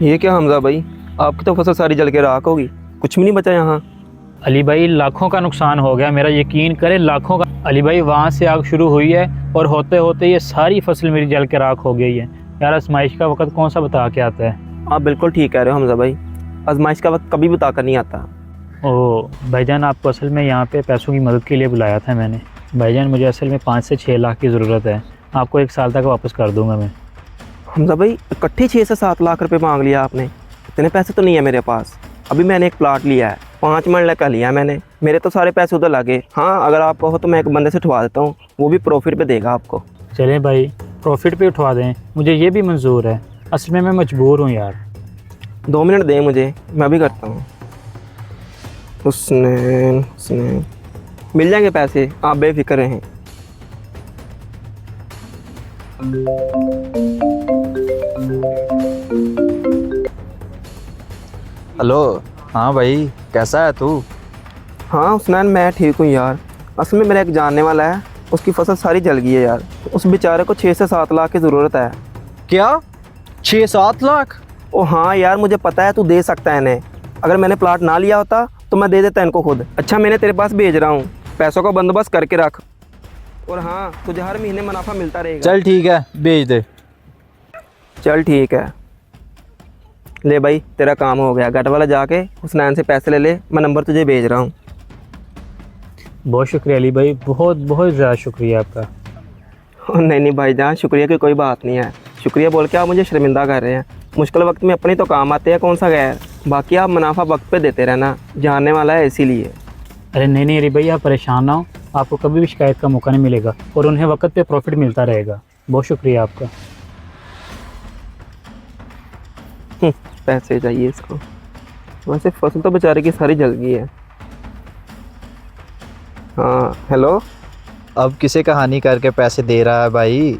ये क्या हमजा भाई, आपकी तो फसल सारी जल के राख होगी, कुछ भी नहीं बचा यहाँ। अली भाई लाखों का नुकसान हो गया, मेरा यकीन करे लाखों का। अली भाई वहाँ से आग शुरू हुई है और होते होते ये सारी फसल मेरी जल के राख हो गई है। यार आजमाइश का वक्त कौन सा बता के आता है। आप बिल्कुल ठीक कह रहे हो हमजा भाई, आजमाइश का वक्त कभी बता कर नहीं आता। ओ भाईजान, आपको असल में यहाँ पे पैसों की मदद के लिए बुलाया था मैंने। भाईजान मुझे असल में 5 से 6 लाख की ज़रूरत है, आपको 1 साल तक वापस कर दूँगा मैं। हमजा भाई इकट्ठे 6 से 7 लाख रुपए मांग लिया आपने, इतने पैसे तो नहीं है मेरे पास। अभी मैंने एक प्लाट लिया है, 5 मरले का लिया मैंने, मेरे तो सारे पैसे उधर लगे। हाँ अगर आप कहो तो मैं एक बंदे से उठवा देता हूँ, वो भी प्रॉफिट पे देगा आपको। चलें भाई प्रॉफिट पे उठवा दें, मुझे ये भी मंजूर है। असल में मैं मजबूर हूँ यार। 2 मिनट दें मुझे, मैं भी करता हूँ। उसने मिल जाएंगे पैसे, आप बेफिक्र रहें। हेलो। हाँ भाई, कैसा है तू? हाँ हुसनैन मैं ठीक हूँ यार। असल में मेरा एक जानने वाला है, उसकी फसल सारी जल गई है यार। उस बेचारे को 6 से 7 लाख की ज़रूरत है। क्या 6-7 लाख? ओ हाँ यार, मुझे पता है तू दे सकता है इन्हें। अगर मैंने प्लाट ना लिया होता तो मैं दे देता इनको खुद। अच्छा मैंने तेरे पास भेज रहा हूँ, पैसों का बंदोबस्त करके रख। और हाँ तुझे हर महीने मुनाफा मिलता रहेगा। चल ठीक है, भेज दे। चल ठीक है, ले भाई तेरा काम हो गया। गट वाला जाके हुसनैन से पैसे ले ले, मैं नंबर तुझे भेज रहा हूँ। बहुत शुक्रिया अली भाई, बहुत बहुत ज़्यादा शुक्रिया आपका। नहीं नहीं भाईजान, शुक्रिया की कोई बात नहीं है। शुक्रिया बोल के आप मुझे शर्मिंदा कर रहे हैं। मुश्किल वक्त में अपने तो काम आते हैं, कौन सा गैर। बाकी आप मुनाफा वक्त पे देते रहना, जानने वाला है इसीलिए। अरे नहीं नहीं अली भाई, आप परेशान ना हो, आपको कभी भी शिकायत का मौका नहीं मिलेगा और उन्हें वक्त पे प्रॉफिट मिलता रहेगा। बहुत शुक्रिया आपका। पैसे चाहिए इसको। वैसे फसल तो बेचारे की सारी जल गई है। हाँ हेलो। अब किसे कहानी करके पैसे दे रहा है भाई?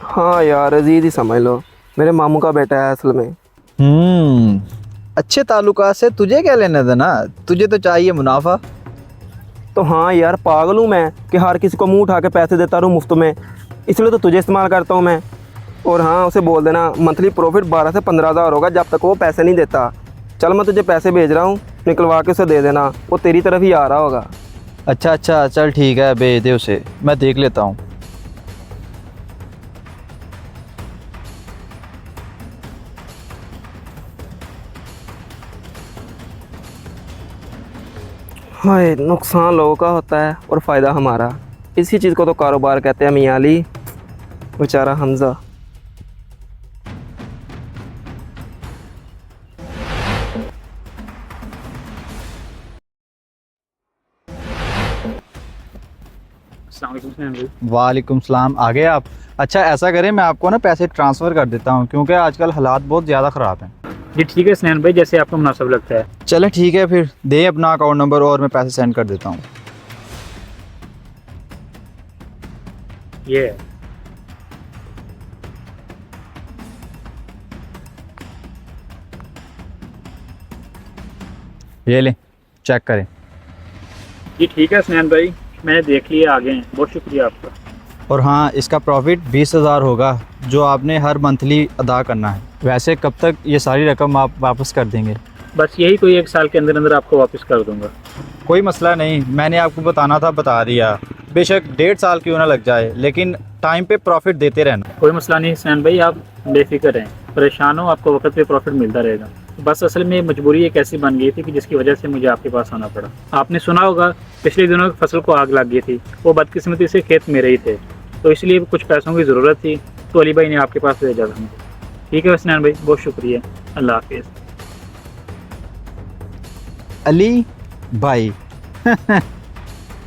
हाँ यार अजीज ही समझ लो, मेरे मामू का बेटा है असल में। अच्छे ताल्लुकात से तुझे क्या लेना देना, तुझे तो चाहिए मुनाफा। तो हाँ यार पागल हूँ मैं कि हर किसी को मुंह उठा के पैसे देता रहूँ मुफ्त में, इसलिए तो तुझे इस्तेमाल करता हूँ मैं। और हाँ उसे बोल देना मंथली प्रॉफिट 12 से 15 हज़ार होगा जब तक वो पैसे नहीं देता। चल मैं तुझे पैसे भेज रहा हूँ, निकलवा के उसे दे देना, वो तेरी तरफ ही आ रहा होगा। अच्छा अच्छा, चल ठीक है, भेज दे उसे, मैं देख लेता हूँ। हाय नुकसान लोगों का होता है और फ़ायदा हमारा। इसी चीज़ को तो कारोबार कहते हैं मियाँ अली। बेचारा हमज़ा। वालेकुम सलाम, आ गए आप? अच्छा ऐसा करें, मैं आपको ना पैसे ट्रांसफ़र कर देता हूँ क्योंकि आजकल हालात बहुत ज़्यादा ख़राब हैं। जी ठीक है स्नैन भाई, जैसे आपको मुनासिब लगता है। चले ठीक है, फिर दे अपना अकाउंट नंबर और मैं पैसे सेंड कर देता हूँ। ये है। ये लें, चेक करें। जी ठीक है स्नैन भाई, मैंने देख लिया, आ गए हैं। बहुत शुक्रिया आपका। और हाँ, इसका प्रॉफिट 20,000 होगा जो आपने हर मंथली अदा करना है। वैसे कब तक ये सारी रकम आप वापस कर देंगे? बस यही कोई 1 साल के अंदर अंदर आपको वापस कर दूंगा। कोई मसला नहीं, मैंने आपको बताना था, बता दिया। बेशक 1.5 साल क्यों ना लग जाए, लेकिन टाइम पे प्रॉफिट देते रहना। कोई मसला नहीं स्नैन भाई, आप बेफिक्र रहें, परेशान हो, आपको वक्त पे प्रॉफिट मिलता रहेगा। बस असल में मजबूरी एक ऐसी बन गई थी कि जिसकी वजह से मुझे आपके पास आना पड़ा। आपने सुना होगा पिछले दिनों फसल को आग लग गई थी, वो बदकिस्मती से खेत मेरे ही थे, तो इसलिए कुछ पैसों की ज़रूरत थी, तो अली भाई ने आपके पास भेजा था मुझे। ठीक है हसनैन भाई, बहुत शुक्रिया, अल्लाह हाफिज़। अली भाई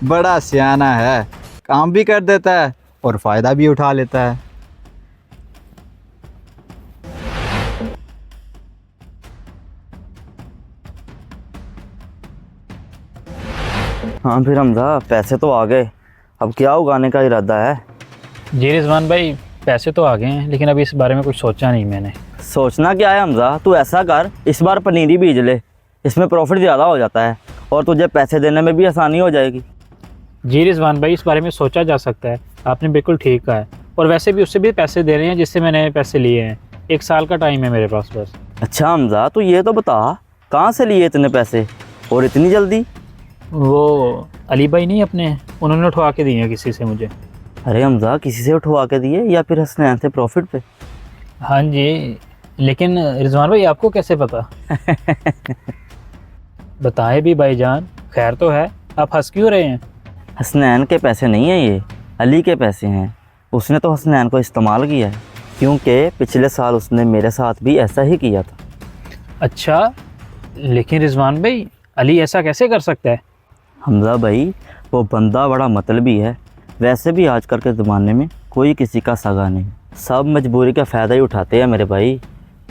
बड़ा सियाना है, काम भी कर देता है और फ़ायदा भी उठा लेता है। हाँ फिर हमजा, पैसे तो आ गए, अब क्या उगाने का इरादा है? जी रिजवान भाई, पैसे तो आ गए हैं लेकिन अभी इस बारे में कुछ सोचा नहीं मैंने। सोचना क्या है हमजा, तू ऐसा कर, इस बार पनीरी बीज ले, इसमें प्रॉफिट ज़्यादा हो जाता है और तुझे पैसे देने में भी आसानी हो जाएगी। जी रिजवान भाई, इस बारे में सोचा जा सकता है, आपने बिल्कुल ठीक कहा है। और वैसे भी उससे भी पैसे दे रहे हैं जिससे मैंने पैसे लिए हैं, 1 साल का टाइम है मेरे पास बस। अच्छा हमजा, तो ये तो बता कहाँ से लिए इतने पैसे और इतनी जल्दी? वो अली भाई नहीं अपने, उन्होंने उठवा के दिए हैं किसी से मुझे। अरे हमजा, किसी से उठवा के दिए या फिर हसनैन से प्रॉफिट पे? हाँ जी, लेकिन रिजवान भाई आपको कैसे पता? बताएं भी भाईजान, खैर तो है, आप हंस क्यों रहे हैं? हसनैन के पैसे नहीं हैं ये, अली के पैसे हैं। उसने तो हसनैन को इस्तेमाल किया है, क्योंकि पिछले साल उसने मेरे साथ भी ऐसा ही किया था। अच्छा, लेकिन रिजवान भाई अली ऐसा कैसे कर सकता है? हमजा भाई, वो बंदा बड़ा मतलबी है। वैसे भी आजकल के ज़माने में कोई किसी का सगा नहीं, सब मजबूरी का फ़ायदा ही उठाते हैं मेरे भाई,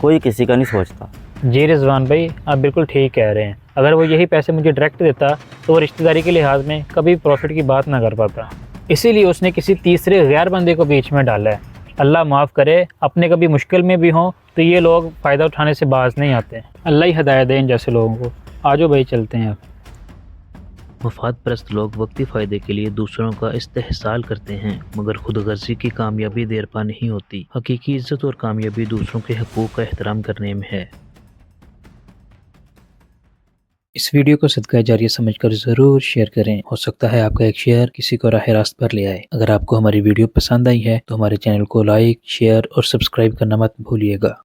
कोई किसी का नहीं सोचता। जी रिजवान भाई, आप बिल्कुल ठीक कह रहे हैं। अगर वो यही पैसे मुझे डायरेक्ट देता तो वो रिश्तेदारी के लिहाज में कभी प्रॉफिट की बात ना कर पाता। इसीलिए उसने किसी तीसरे गैर बंदे को बीच में डाला है। अल्लाह माफ़ करे, अपने कभी मुश्किल में भी हों तो ये लोग फ़ायदा उठाने से बाज नहीं आते। अल्लाह ही हदायत दे इन जैसे लोगों को। आजो भाई चलते हैं अब। मफाद परस्त लोग वक्ती फ़ायदे के लिए दूसरों का इस्तेहसाल करते हैं, मगर खुदगर्जी की कामयाबी देर पा नहीं होती। हकीकी इज़्ज़त और कामयाबी दूसरों के हकूक़ का एहतराम करने में है। इस वीडियो को सदका जारिया समझकर ज़रूर शेयर करें। हो सकता है आपका एक शेयर किसी को राह रास्त पर ले आए। अगर आपको हमारी वीडियो पसंद आई है तो हमारे चैनल को लाइक, शेयर और सब्सक्राइब करना मत भूलिएगा।